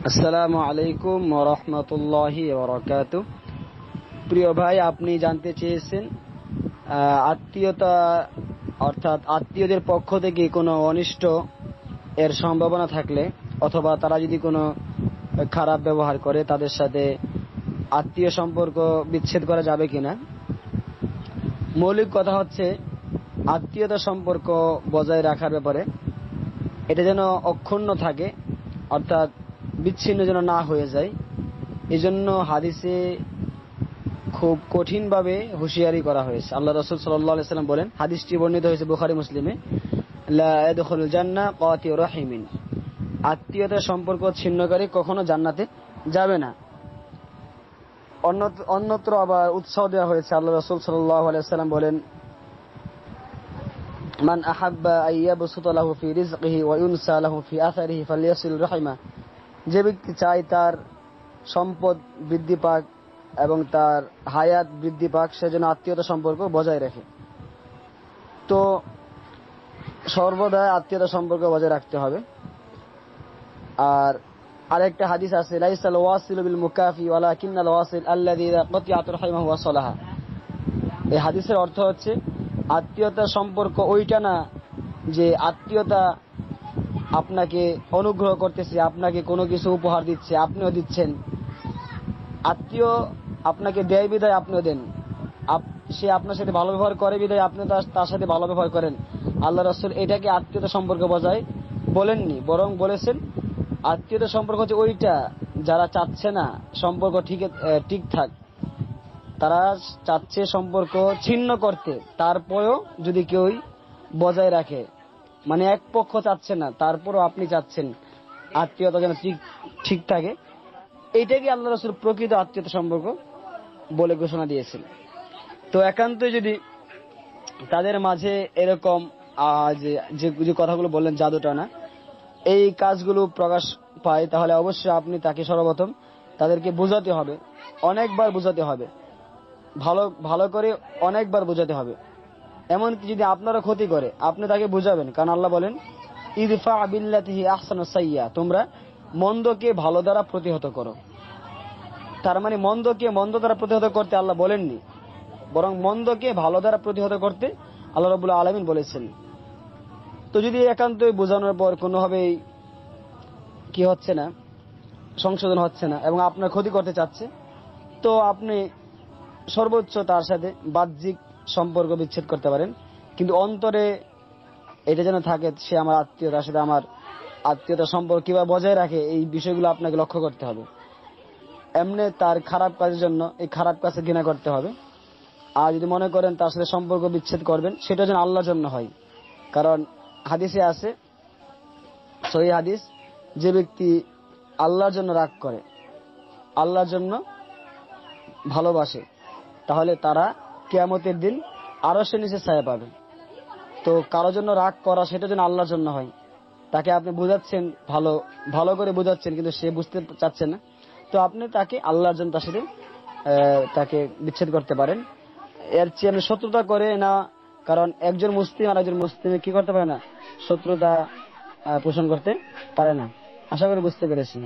আসসালামু আলাইকুম ওয়া রাহমাতুল্লাহি ওয়া বারাকাতুহু। প্রিয় ভাই, আপনি জানতে চেয়েছেন আত্মীয়তা অর্থাৎ আত্মীয়দের পক্ষ থেকে কোনো অনিষ্ট এর সম্ভাবনা থাকলে অথবা তারা যদি কোনো খারাপ ব্যবহার করে তাদের সাথে আত্মীয় সম্পর্ক বিচ্ছেদ করা যাবে কিনা। মৌলিক কথা হচ্ছে আত্মীয়তা সম্পর্ক বজায় রাখার ব্যাপারে এটা যেন অক্ষুণ্ণ থাকে, অর্থাৎ বিচ্ছিন্ন যেন না হয়ে যায়। এজন্য হাদিসে খুব কঠিনভাবে হুঁশিয়ারি করা হয়েছে। আল্লাহ রাসূল সাল্লাল্লাহু আলাইহি ওয়াসাল্লাম বলেন, হাদিসটি বর্ণিত হয়েছে বুখারী মুসলিমে, লা ইয়াদখুলুল জান্নাহ কাতিউ রাহিমিন, আত্মীয়তার সম্পর্ক ছিন্নকারী কখনো জান্নাতে যাবে না। অন্যত্র আবার উৎসাহ দেওয়া হয়েছে। আল্লাহ রাসূল সাল্লাল্লাহু আলাইহি ওয়াসাল্লাম বলেন, মান আহাব্বা আইয়াবসুতা লাহু ফি রিজকিহি ওয়া ইউনসা লাহু ফি আসারিহি ফালইয়াসিল রাহিমা, যে ব্যক্তি চায় তার সম্পদ বৃদ্ধি পাক এবং তার হায়াত বৃদ্ধি পাক, সে যেন আত্মীয়তা সম্পর্ক বজায় রাখে। তো সর্বদা আত্মীয়তা সম্পর্ক বজায় রাখতে হবে। আর আরেকটা হাদিস আছে, লাইসাল ওয়াসিলু বিল মুকাফি ওয়ালাকিন্নাল ওয়াসিল আল্লাযী ইযা কাতিআত রাহিমাহু ওয়া সালাহা। এই হাদিসের অর্থ হচ্ছে আত্মীয়তার সম্পর্ক ওইটা না যে আত্মীয়তা আপনাকে অনুগ্রহ করতেছে, আপনাকে কোনো কিছু উপহার দিচ্ছে, আপনিও দিচ্ছেন। আত্মীয় আপনাকে দেয় বিদায় আপনিও দেন, সে আপনার সাথে ভালো ব্যবহার করে বিদায় আপনি তার সাথে ভালো ব্যবহার করেন। আল্লাহ রাসূল এটাকে আত্মীয়তা সম্পর্ক বজায় বলেননি, বরং বলেছেন আত্মীয়তা সম্পর্ক হচ্ছে ওইটা যারা চাচ্ছে না সম্পর্ক ঠিক থাক, তারা চাচ্ছে সম্পর্ক ছিন্ন করতে, তারপরেও যদি কেউ বজায় রাখে, মানে এক পক্ষ চাচ্ছে না তারপরও আপনি চাচ্ছেন আত্মীয়তা যেন ঠিক থাকে, এইটাকে আল্লাহ রাসূল প্রকৃত আত্মীয়তা সম্পর্ক বলে ঘোষণা দিয়েছেন। তো একান্তই যদি তাদের মাঝে এরকম যে কথাগুলো বললেন জাদুটানা, এই কাজগুলো প্রকাশ পায়, তাহলে অবশ্যই আপনি তাকে সর্বপ্রথম তাদেরকে বোঝাতে হবে, অনেকবার বোঝাতে হবে, ভালো করে অনেকবার বোঝাতে হবে। এমনকি যদি আপনারা ক্ষতি করে আপনি তাকে বুঝাবেন, কারণ আল্লাহ বলেন ইদফা বিল্লাতিহি আহসানুস সাইয়্যা, তোমরা মন্দকে ভালো দ্বারা প্রতিহত করো। তার মানে মন্দকে মন্দ দ্বারা প্রতিহত করতে আল্লাহ বলেননি, বরং মন্দকে ভালো দ্বারা প্রতিহত করতে আল্লাহ রাব্বুল আলামিন বলেছেন। তো যদি একান্তই বোঝানোর পর কোনোভাবেই কি হচ্ছে না, সংশোধন হচ্ছে না এবং আপনার ক্ষতি করতে চাচ্ছে, তো আপনি সর্বোচ্চ তার সাথে বাহ্যিক সম্পর্ক বিচ্ছেদ করতে পারেন, কিন্তু অন্তরে এটা যেন থাকে সে আমার আত্মীয়, তার সাথে আমার আত্মীয়তার সম্পর্ক কিভাবে বজায় রাখে, এই বিষয়গুলো আপনাকে লক্ষ্য করতে হবে। এমনি তার খারাপ কাজের জন্য এই খারাপ কাজে ঘৃণা করতে হবে। আর যদি মনে করেন তার সাথে সম্পর্ক বিচ্ছেদ করবেন, সেটা যেন আল্লাহর জন্য হয়। কারণ হাদিসে আছে, সহিহ হাদিস, যে ব্যক্তি আল্লাহর জন্য রাগ করে, আল্লাহর জন্য ভালোবাসে, তাহলে তারা কিয়ামতের দিন আরশের নিচে ছায়া পাবে। তো কারোর জন্য রাগ করা সেটা যেন আল্লাহর জন্য হয়। তাকে আপনি বোঝাচ্ছেন, ভালো করে বোঝাচ্ছেন, কিন্তু সে বুঝতে চাচ্ছে না, তো আপনি তাকে আল্লাহর জন্য তার সাথে তাকে বিচ্ছেদ করতে পারেন। এর চেয়ে আপনি শত্রুতা করে না, কারণ একজন মুসলিম আর একজন মুসলিমে কি করতে পারে না, শত্রুতা পোষণ করতে পারে না। আশা করি বুঝতে পেরেছি।